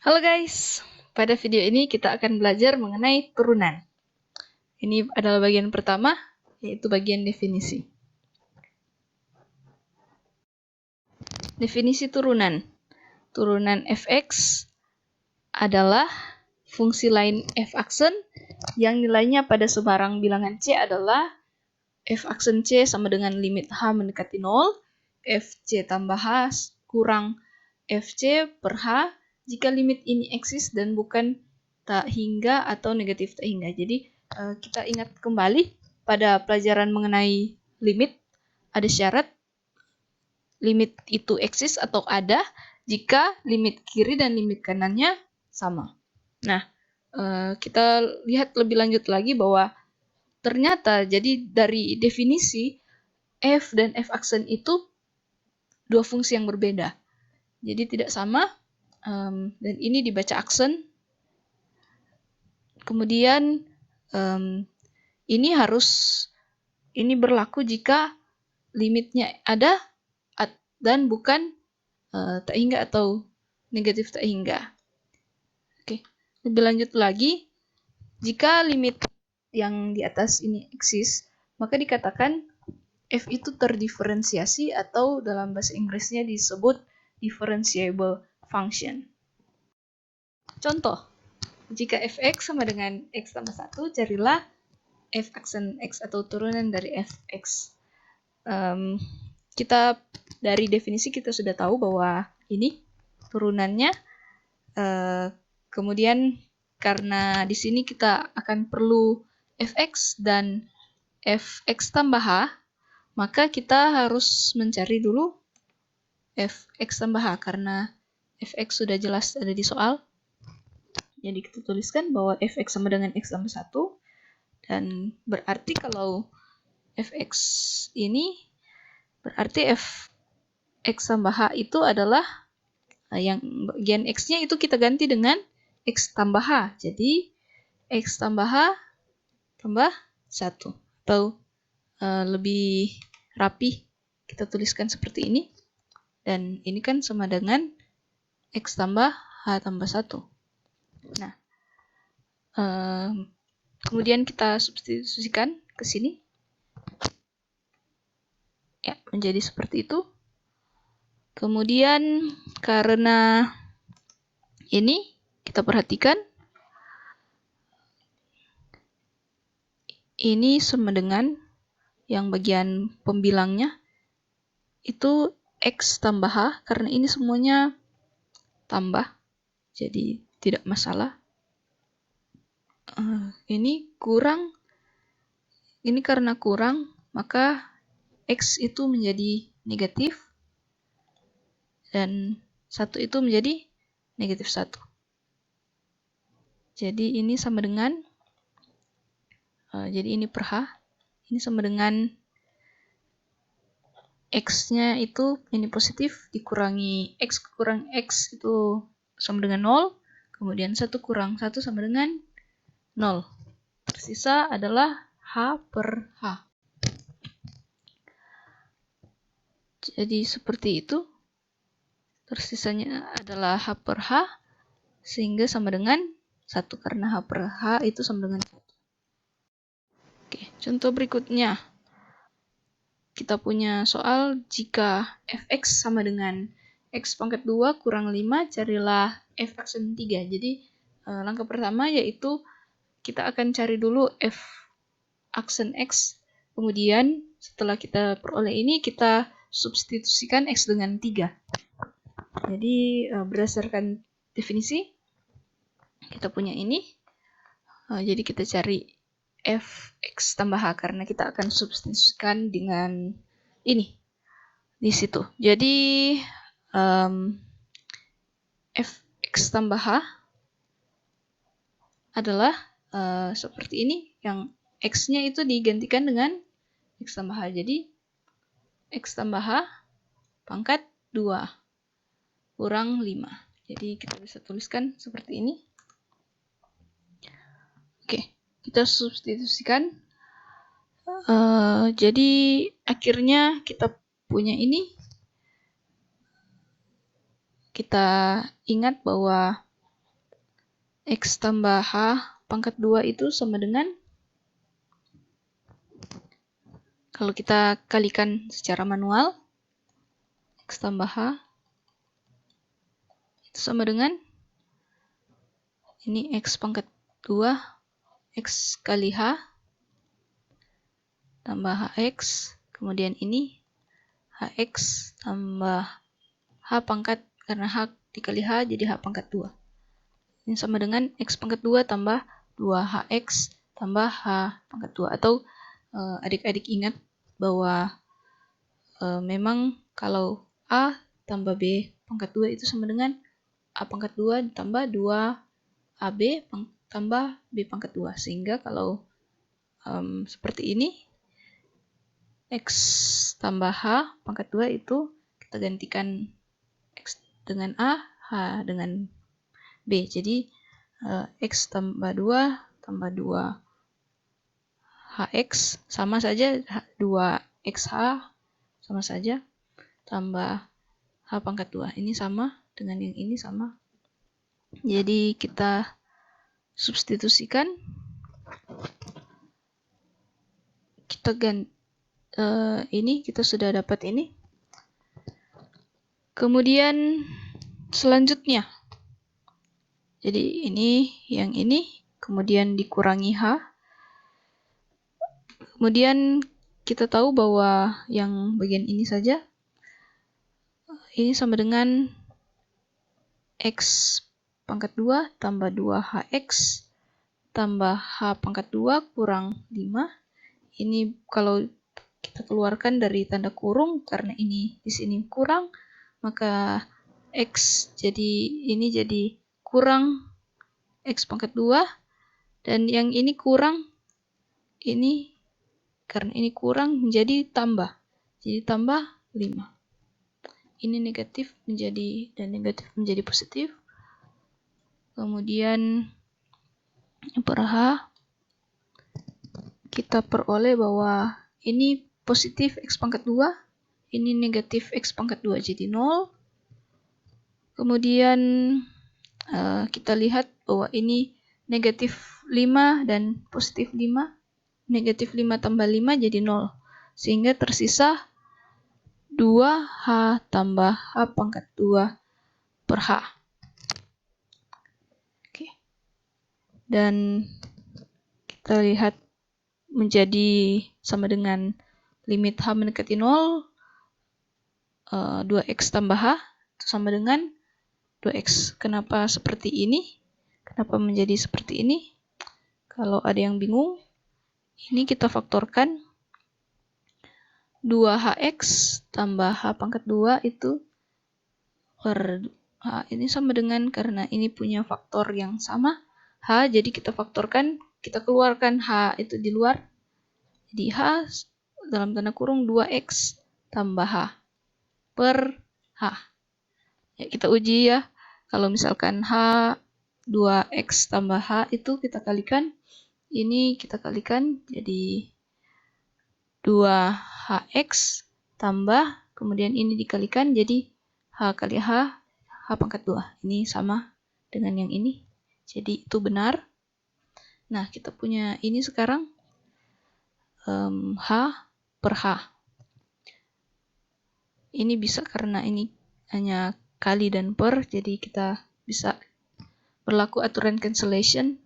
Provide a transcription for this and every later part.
Halo guys, pada video ini kita akan belajar mengenai turunan. Ini adalah bagian pertama, yaitu bagian definisi. Definisi turunan. Turunan fx adalah fungsi lain f aksen yang nilainya pada sebarang bilangan c adalah f aksen c sama dengan limit h mendekati 0, fc tambah h kurang fc per h jika limit ini eksis dan bukan tak hingga atau negatif tak hingga. Jadi kita ingat kembali pada pelajaran mengenai limit, ada syarat limit itu eksis atau ada jika limit kiri dan limit kanannya sama. Nah, kita lihat lebih lanjut lagi bahwa ternyata jadi dari definisi f dan f aksen itu dua fungsi yang berbeda. Jadi tidak sama, dan ini dibaca aksen. Kemudian ini berlaku jika limitnya ada dan bukan tak hingga atau negatif tak hingga. Oke, lebih lanjut lagi, jika limit yang di atas ini eksis, maka dikatakan f itu terdiferensiasi atau dalam bahasa Inggrisnya disebut differentiable function. Contoh, jika fx sama dengan x tambah 1, carilah f aksen x atau turunan dari fx. Kita dari definisi kita sudah tahu bahwa ini turunannya. Kemudian karena di sini kita akan perlu fx dan fx tambah h, maka kita harus mencari dulu fx tambah h karena fx sudah jelas ada di soal. Jadi kita tuliskan bahwa fx sama dengan x tambah 1, dan berarti kalau fx ini berarti fx tambah h itu adalah yang bagian x-nya itu kita ganti dengan x tambah h. Jadi x tambah h tambah 1. Atau lebih rapi kita tuliskan seperti ini. Dan ini kan sama dengan x tambah h tambah 1. Nah, kemudian kita substitusikan ke sini. Ya, menjadi seperti itu. Kemudian karena ini kita perhatikan ini sama dengan yang bagian pembilangnya itu x tambah h, karena ini semuanya tambah, jadi tidak masalah. Ini kurang, ini karena kurang, maka x itu menjadi negatif, dan 1 itu menjadi negatif 1. Jadi ini sama dengan, jadi ini per h, ini sama dengan x-nya itu ini positif, dikurangi x kurang x itu sama dengan 0, kemudian 1 kurang 1 sama dengan 0. Tersisa adalah h per h. Jadi seperti itu. Tersisanya adalah h per h, sehingga sama dengan 1, karena h per h itu sama dengan 1. Oke, contoh berikutnya. Kita punya soal jika fx sama dengan x pangkat 2 kurang 5, carilah f aksen 3. Jadi langkah pertama yaitu kita akan cari dulu f aksen x, kemudian setelah kita peroleh ini kita substitusikan x dengan 3. Jadi berdasarkan definisi kita punya ini, jadi kita cari fx tambah h karena kita akan substitusikan dengan ini di situ. Jadi fx tambah h adalah seperti ini, yang x-nya itu digantikan dengan x tambah h. Jadi x tambah h pangkat 2 kurang 5. Jadi kita bisa tuliskan seperti ini. Oke, kita substitusikan. Jadi akhirnya kita punya ini. Kita ingat bahwa X tambah H pangkat 2 itu sama dengan, kalau kita kalikan secara manual, X tambah H itu sama dengan, ini X pangkat 2, X kali H, tambah HX, kemudian ini HX tambah H pangkat, karena H dikali H jadi H pangkat 2. Ini sama dengan X pangkat 2 tambah 2HX tambah H pangkat 2. Atau adik-adik ingat bahwa memang kalau A tambah B pangkat 2 itu sama dengan A pangkat 2 ditambah 2AB tambah B pangkat 2. Sehingga kalau seperti ini, X tambah H pangkat 2 itu kita gantikan X dengan A, H dengan B. Jadi X tambah 2 tambah 2 HX sama saja, 2XH sama saja, tambah H pangkat 2. Ini sama dengan yang ini sama. Jadi kita substitusikan. Kita ini kita sudah dapat ini. Kemudian selanjutnya, jadi ini yang ini, kemudian dikurangi H. Kemudian kita tahu bahwa yang bagian ini saja, ini sama dengan X pangkat 2 tambah 2HX tambah H pangkat 2 kurang 5. Ini kalau kita keluarkan dari tanda kurung, karena ini di sini kurang, maka X jadi ini jadi kurang X pangkat 2, dan yang ini kurang, ini karena ini kurang menjadi tambah. Jadi tambah 5. Ini negatif menjadi, dan negatif menjadi positif. Kemudian per H kita peroleh bahwa ini positif X pangkat 2, ini negatif X pangkat 2 jadi 0. Kemudian kita lihat bahwa ini negatif 5 dan positif 5. Negatif 5 tambah 5 jadi 0. Sehingga tersisa 2H tambah H pangkat 2 per H. Oke. Dan kita lihat menjadi sama dengan limit H mendekati 0, 2X tambah H itu sama dengan 2X. Kenapa seperti ini? Kenapa menjadi seperti ini? Kalau ada yang bingung, ini kita faktorkan. 2HX tambah H pangkat 2 itu per H ini sama dengan, karena ini punya faktor yang sama, H, jadi kita faktorkan, kita keluarkan H itu di luar. Jadi H dalam tanda kurung 2X tambah H per H. Ya, kita uji ya. Kalau misalkan H 2X tambah H itu kita kalikan, ini kita kalikan jadi 2HX tambah, kemudian ini dikalikan jadi H kali H, H pangkat 2. Ini sama dengan yang ini. Jadi itu benar. Nah, kita punya ini sekarang H per H. Ini bisa karena ini hanya kali dan per, jadi kita bisa berlaku aturan cancellation,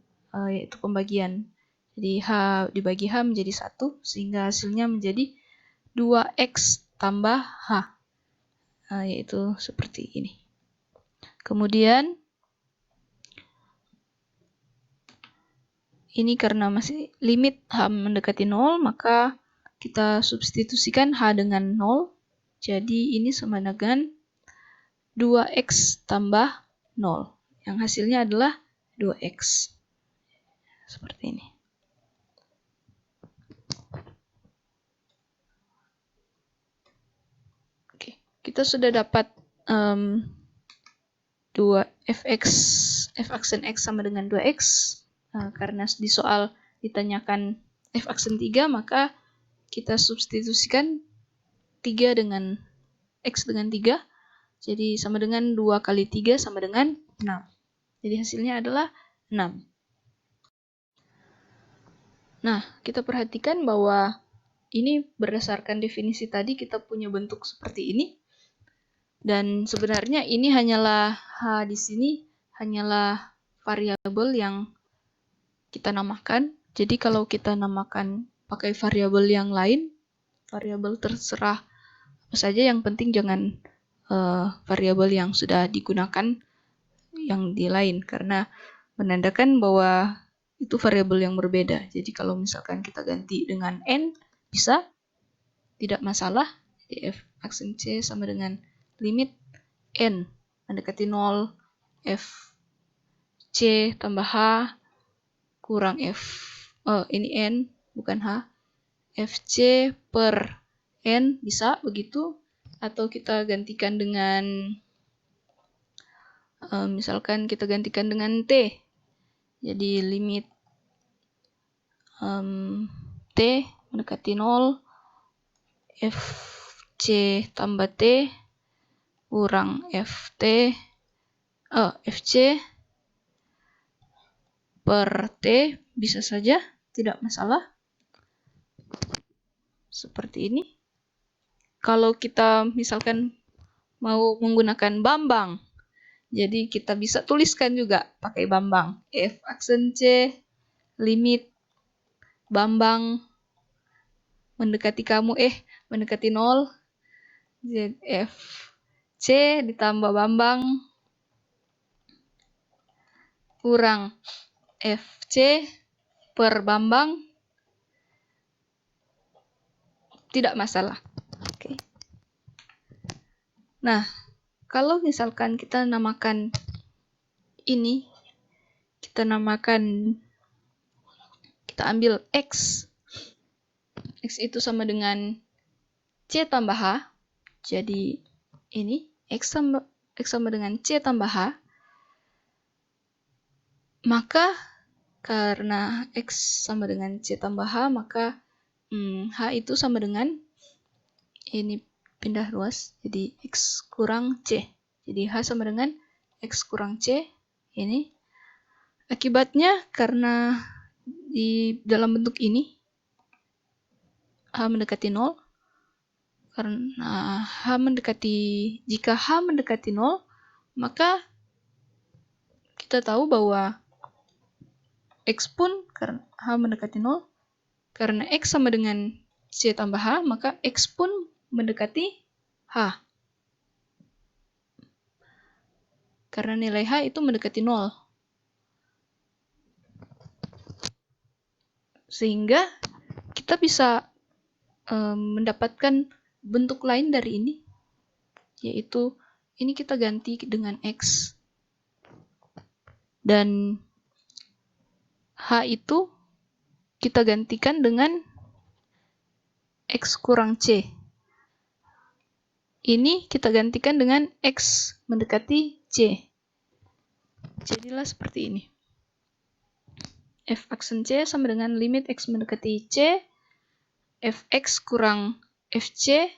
yaitu pembagian. Jadi H dibagi H menjadi 1, sehingga hasilnya menjadi 2X tambah H, yaitu seperti ini. Kemudian ini karena masih limit H mendekati 0, maka kita substitusikan H dengan 0. Jadi ini sama dengan 2X tambah 0. Yang hasilnya adalah 2X. Seperti ini. Oke, kita sudah dapat 2fx, f aksen x sama dengan 2x. Karena di soal ditanyakan f aksen 3, maka kita substitusikan 3 dengan x dengan 3. Jadi sama dengan 2 kali 3 sama dengan 6. Jadi hasilnya adalah 6. Nah, kita perhatikan bahwa ini berdasarkan definisi tadi kita punya bentuk seperti ini. Dan sebenarnya ini hanyalah H di sini hanyalah variabel yang kita namakan. Jadi kalau kita namakan pakai variabel yang lain, variabel terserah apa saja, yang penting jangan variabel yang sudah digunakan yang di lain, karena menandakan bahwa itu variabel yang berbeda. Jadi kalau misalkan kita ganti dengan n, bisa, tidak masalah. Jadi f aksen c sama dengan limit n mendekati 0, f c tambah h kurang f, ini n bukan h, fc per n, bisa begitu. Atau kita gantikan dengan misalkan kita gantikan dengan t, jadi limit t mendekati 0, fc tambah t kurang fc per t, bisa saja, tidak masalah. Seperti ini. Kalau kita misalkan mau menggunakan Bambang, jadi kita bisa tuliskan juga pakai Bambang. F aksen C, limit Bambang mendekati mendekati 0, f c ditambah Bambang kurang fc per Bambang, tidak masalah. Oke. Nah, kalau misalkan kita namakan ini, kita ambil x itu sama dengan c tambah h, jadi ini x sama dengan c tambah h, maka karena x sama dengan c tambah h, maka h itu sama dengan, ini pindah ruas, jadi x kurang c. Jadi h sama dengan x kurang c, ini. Akibatnya karena di dalam bentuk ini, h mendekati 0, karena jika h mendekati 0, maka kita tahu bahwa x pun karena h mendekati 0, karena x sama dengan c tambah h, maka x pun mendekati h. Karena nilai h itu mendekati 0. Sehingga kita bisa mendapatkan bentuk lain dari ini, yaitu ini kita ganti dengan x. Dan h itu kita gantikan dengan x kurang c. Ini kita gantikan dengan x mendekati c. Jadilah seperti ini. F aksen c sama dengan limit x mendekati c, fx kurang fc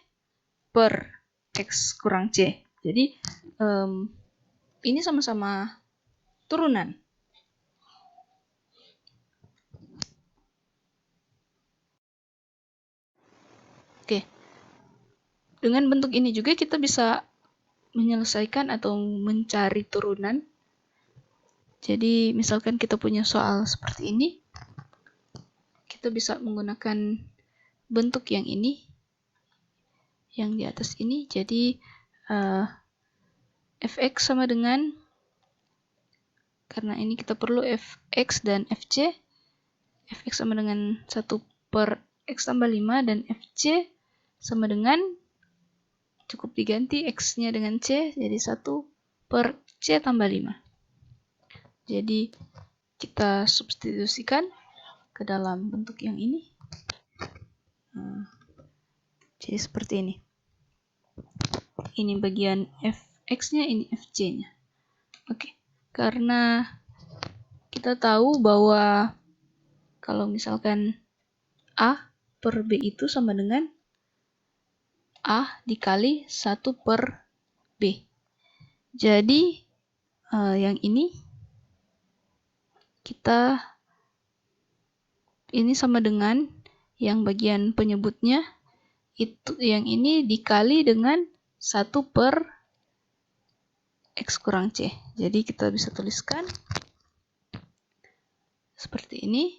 per x kurang c. Jadi ini sama-sama turunan. Oke. Dengan bentuk ini juga kita bisa menyelesaikan atau mencari turunan. Jadi misalkan kita punya soal seperti ini, kita bisa menggunakan bentuk yang ini, yang di atas ini. Jadi fx sama dengan, karena ini kita perlu fx dan fc, fx sama dengan 1 per x tambah 5, dan fc sama dengan, cukup diganti x-nya dengan c, jadi 1 per c tambah 5. Jadi kita substitusikan ke dalam bentuk yang ini. Jadi seperti ini. Ini bagian fx-nya, ini fc-nya. Oke. Karena kita tahu bahwa kalau misalkan a per b itu sama dengan a dikali 1 per b. Jadi yang ini kita ini sama dengan yang bagian penyebutnya itu, yang ini dikali dengan 1 per X kurang C. Jadi kita bisa tuliskan seperti ini.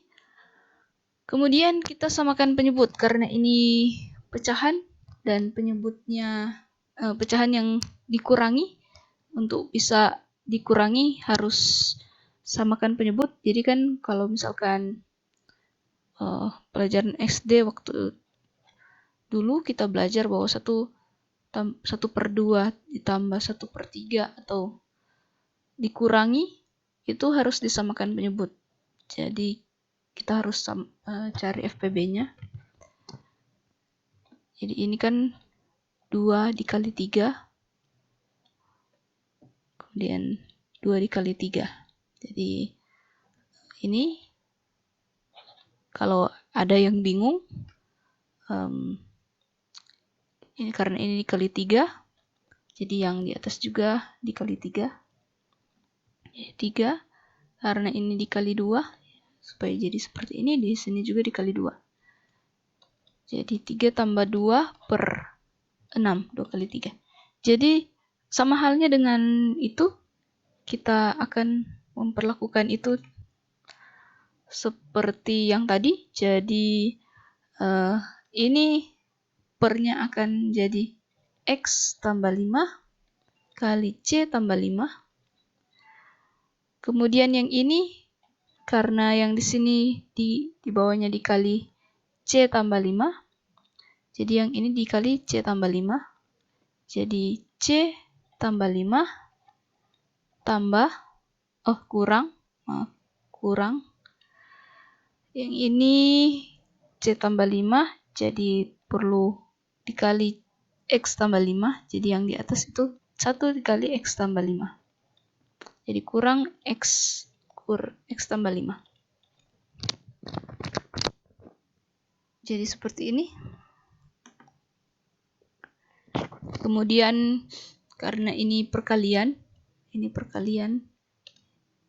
Kemudian kita samakan penyebut karena ini pecahan dan penyebutnya pecahan yang dikurangi. Untuk bisa dikurangi harus samakan penyebut. Jadi kan kalau misalkan pelajaran SD waktu dulu kita belajar bahwa 1/2 ditambah 1/3 atau dikurangi itu harus disamakan penyebut. Jadi kita harus cari FPB-nya. Jadi ini kan 2 dikali 3, kemudian 2 dikali 3. Jadi ini kalau ada yang bingung, ini karena ini dikali 3, jadi yang di atas juga dikali 3. Jadi 3, karena ini dikali 2, supaya jadi seperti ini, di sini juga dikali 2. Jadi 3 tambah 2 per 6, 2 kali 3. Jadi sama halnya dengan itu, kita akan memperlakukan itu seperti yang tadi. Jadi ini pernya akan jadi X tambah 5 kali C tambah 5. Kemudian yang ini, karena yang di sini di bawahnya dikali C tambah 5, jadi yang ini dikali C tambah 5. Jadi C tambah 5 tambah, kurang. Yang ini C tambah 5, jadi perlu dikali X tambah 5. Jadi yang di atas itu 1 dikali X tambah 5. Jadi kurang X tambah 5. Jadi seperti ini. Kemudian karena ini perkalian,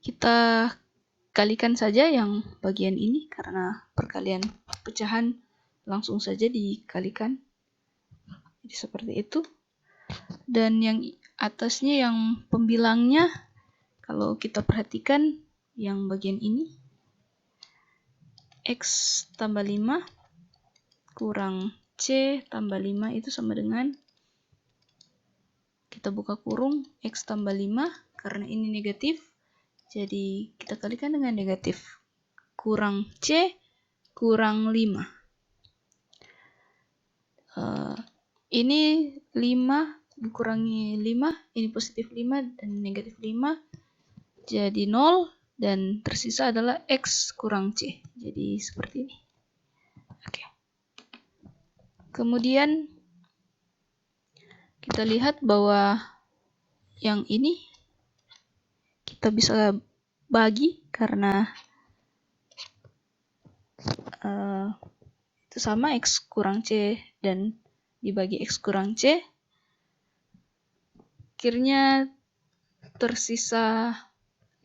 kita kalikan saja yang bagian ini karena perkalian pecahan langsung saja dikalikan. Jadi seperti itu. Dan yang atasnya yang pembilangnya, kalau kita perhatikan yang bagian ini, X tambah 5 kurang C tambah 5 itu sama dengan, kita buka kurung, X tambah 5, karena ini negatif, jadi kita kalikan dengan negatif. Kurang C kurang 5. Ini 5 dikurangi 5, ini positif 5 dan negatif 5, jadi 0, dan tersisa adalah X kurang C. Jadi seperti ini. Oke. Kemudian kita lihat bahwa yang ini kita bisa bagi karena itu sama, X kurang C dan dibagi X kurang C. Akhirnya tersisa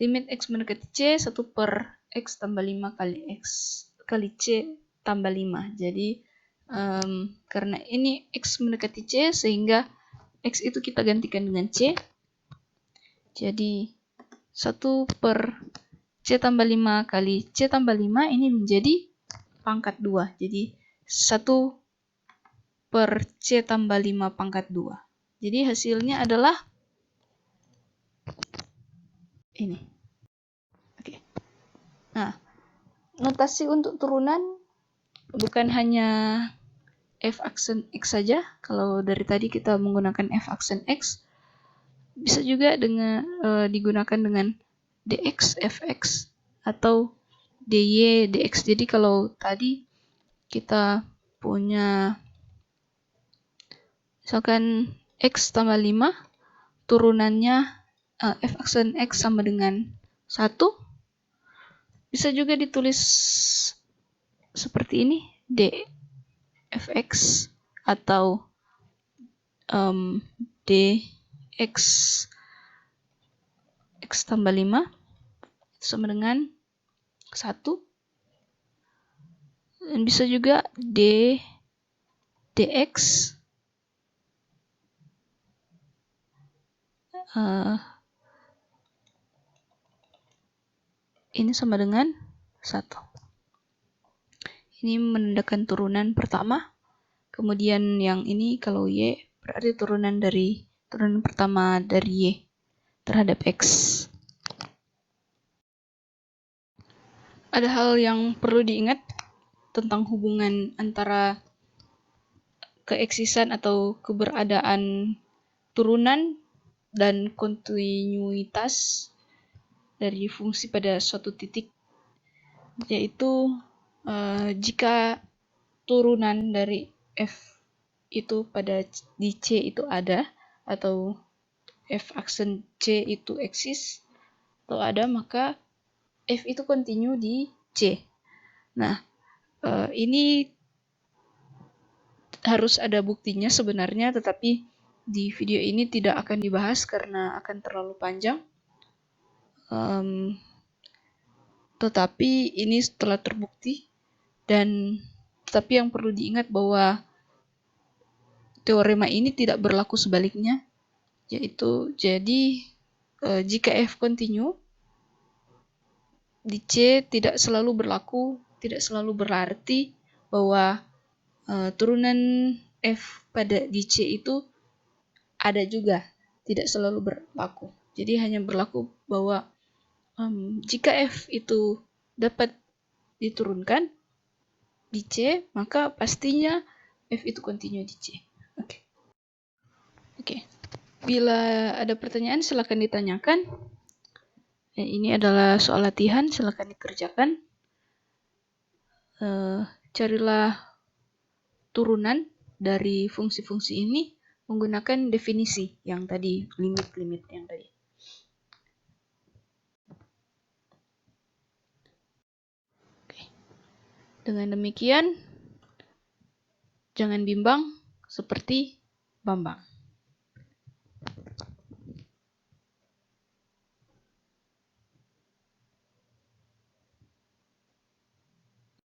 limit X mendekati C 1 per X tambah 5 kali X kali C tambah 5. Jadi karena ini X mendekati C, sehingga X itu kita gantikan dengan C. Jadi 1 per C tambah 5 kali C tambah 5 ini menjadi pangkat 2. Jadi 1 per C tambah 5 pangkat 2. Jadi hasilnya adalah ini. Oke. Nah, notasi untuk turunan bukan hanya F aksen X saja. Kalau dari tadi kita menggunakan F aksen X, bisa juga digunakan dengan DX, FX, atau DY, DX. Jadi kalau tadi kita punya misalkan X tambah 5, turunannya F aksen X sama dengan 1, bisa juga ditulis seperti ini, DFX atau DX X tambah 5 sama dengan 1. Dan bisa juga dx ini sama dengan 1. Ini menandakan turunan pertama. Kemudian yang ini kalau y berarti turunan pertama dari y terhadap x. Ada hal yang perlu diingat tentang hubungan antara keeksisan atau keberadaan turunan dan kontinuitas dari fungsi pada suatu titik, yaitu jika turunan dari f itu di C itu ada, atau f aksen C itu eksis atau ada, maka f itu kontinu di C. Nah, ini harus ada buktinya sebenarnya, tetapi di video ini tidak akan dibahas karena akan terlalu panjang. Tetapi ini telah terbukti, dan tetapi yang perlu diingat bahwa teorema ini tidak berlaku sebaliknya, yaitu jadi jika f kontinu di C tidak selalu berarti bahwa turunan f di C itu ada juga, tidak selalu berlaku. Jadi hanya berlaku bahwa jika f itu dapat diturunkan di C, maka pastinya f itu kontinu di C. Oke. Bila ada pertanyaan silakan ditanyakan. Ini adalah soal latihan, silakan dikerjakan. Carilah turunan dari fungsi-fungsi ini menggunakan definisi yang tadi, limit-limit yang tadi. Oke. Dengan demikian, jangan bimbang seperti Bambang.